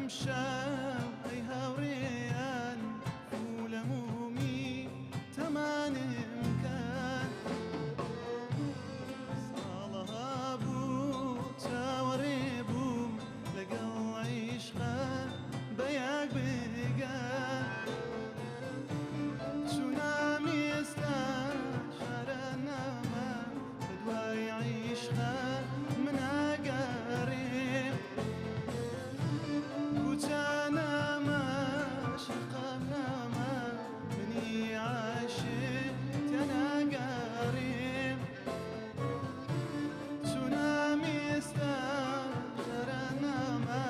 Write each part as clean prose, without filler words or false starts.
شام أي هاوريان فولمومي تمان إمكان صالها بو تاوريبو لقل عيشها بياك بيقان تسونامي استشارنا ما بدوا يعيشها من أقارب كوتانا ما شقنا ما مني عاشق تنا قريب تسونامي استشارنا ما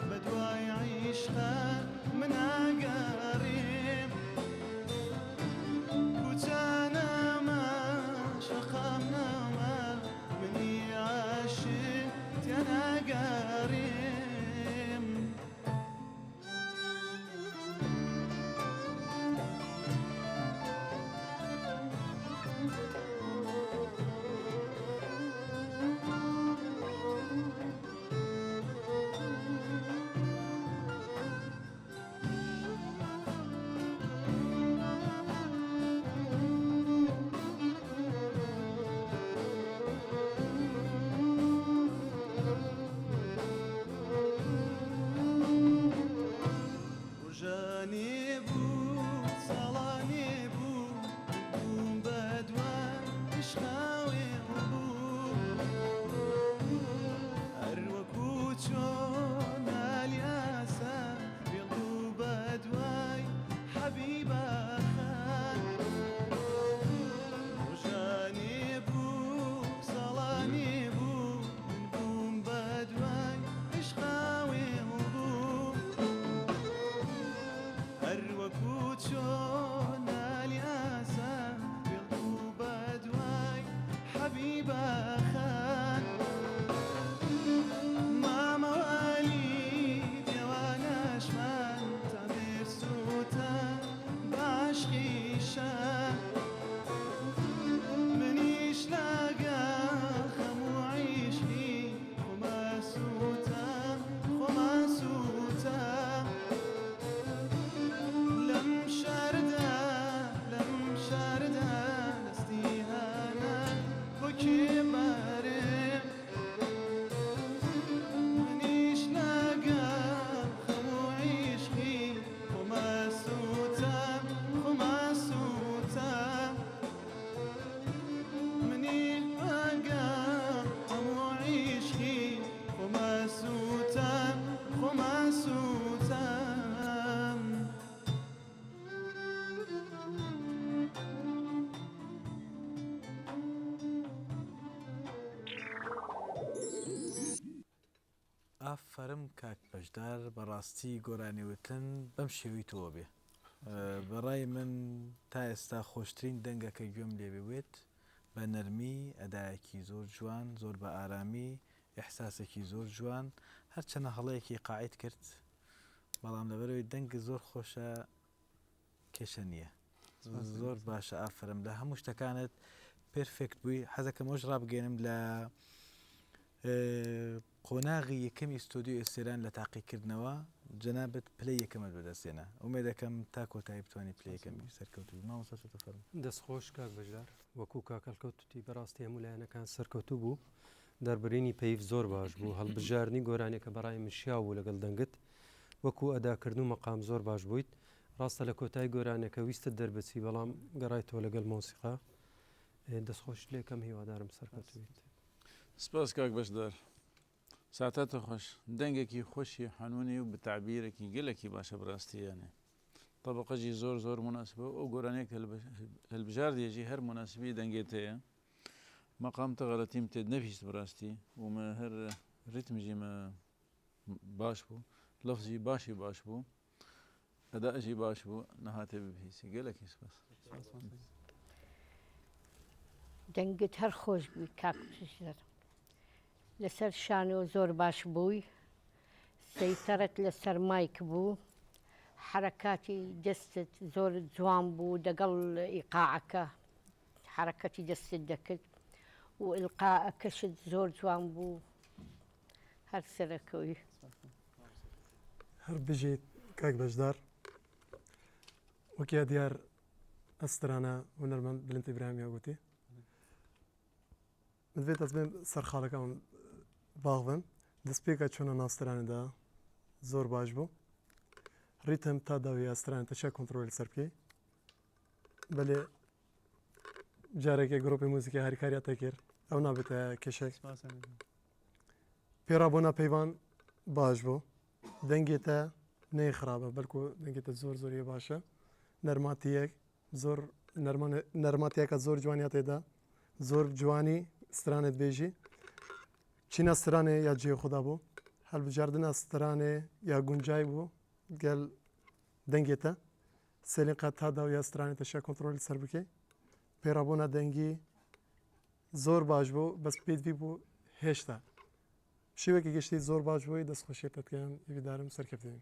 بدوا يعيشها من أقارب كوتانا ما شقنا ما مني عاشق تنا قريب ورجاني بو صلاني بو بوم بدوان إشخاوي بو أروكو تشون الياسا بيضو بدواي حبيبة خان ورجاني بو صلاني بو بوم بدواي إشخاوي بو أروكو تشون الياسا بيضو بدواي حبيبة خان ما مواليد يا وانا شمان تعبير سوتا بعشقي شان منيش لاقا خمو عيشي خما سوتا خما سوتا لم شاردا لستيهانا بكي بارم منيش لاقا خمو عيشي خما سوتا خما سوتا مني لاقا خمو عيشي خما سوتا خما سوتا ئافرم کاک بەشدار بەڕاستی گۆرانیوتن بەم شێوی تۆ بێ بەڕای من تا ئێستا خۆشترین دەنگەکە گوێم لێبێت بە نەرمی ئەدایەکی زۆر جوان زۆر بە ئارامی ئیحساسێکی زۆر جوان هەرچەنە هەڵەیەکی قاعید کرد بەڵام لەبەرەوەی دەنگ زۆر خۆشە کێشە نییە زۆر باشە ئافرم لە هەموو شتەکانت پرفێکت بووی حەزەکەم ئەوش ڕابگەێنم لە قۆناغی یەکەمی ستۆدیۆ ئێستێران لە تاقیکردنەوە جەنابەت پلەی یەکەمت بەدەستێنە ئومێدەکەم تا کۆتایی بتوانانی پلەی یەکەمی سەرکەوتوو مامۆستا فەرموو دەستخۆش کاک بەشدار وەکوو کاکەڵکەوتوتی بەڕاستی هەموو لایەنەکان سەرکەوتوو بوو دەربڕینی پەیف زۆر باش بوو هەڵبژارنی گۆرانێکە بەڕای مشیا بوو لەگەڵ دەنگت وەکوو ئەداکردن و مەقام زۆر باش بوویت ڕاستە لە کۆتایی گۆرانێکە ویستت دەربچی بەڵام گەڕایتەوە لەگەڵ مۆسیقا دەستخۆش لێکەم هیوادارم سەرکەوتویت سپاس کاک بەشدار ساتاتە خۆش دەنگێکی خۆشی حەنوونی و بەتعبیرێکی گەلێکی باشە بڕاستیانێ طبقەجی زۆر زۆر مناسبە ئەو گۆرانەیە کە هەلبژار دێژی هەر مناسبی دەنگێت هەیە مەقام تەغەڵەتیم تێ نەویست بڕاستی ومە هەر ریتمژیمە باش بوو لەفزی باشی باش بوو ئەداءژی باش بوو نەهاتێ ببیسی گەلێکی سپاس دەنگت هەر خۆش بووی کاک بەشدار لەسەر شانۆ زۆر باش بووی سەیتەرت لەسەر مایک بوو حرەکاتی دەستت زۆر جوان بوو دەگەڵ ئیقاعەکە حرەکەتی دەستت دەکرد و ئیلقاءەکەشت زۆر جوان بوو هەر سەرەکەوی هەر بژیت کاک بەشدار وەکیا دیار ئەسترانە هونەرمەند بلند ئیبراهیمیا گوتی دەبێت ئەس بێن سەر خاڵەکەم باغ بن دەستپێکە چۆنە ناسترانەدا زۆر باش بوو ریتم تا داوی ئەسترانە تەشە کۆنتترۆلی سەر بکەی بەلێ جارێکی گرۆپی موزیکی هەریکاریاتە کرد ئەو نابێتە کێشێک پێرابوونا پەیوان باش بوو دەنگێتە نەی خراپە بەلکو دەنگێتە زۆر زۆریە باشە نەرماتیەک زۆر نەرماتیەکە زۆر جوانیا تێدا زۆر جوانی سترانت بێژی چینە سترانێ یا جێ خوددا بوو هەلبژاردنە سترانێ یا گونجای بوو گەل دەنگێتە سێلین قەت تا داو یا سترانێتە شە کۆنتترۆلی سەر بکەی پێرابوونا دەنگی زۆر باش بوو بەس پێدوی بوو هێشتا شێوەیەکی گەشتی زۆر باش بووی دەستخۆشیێتەکەیان هیویدارم سەرکەوتین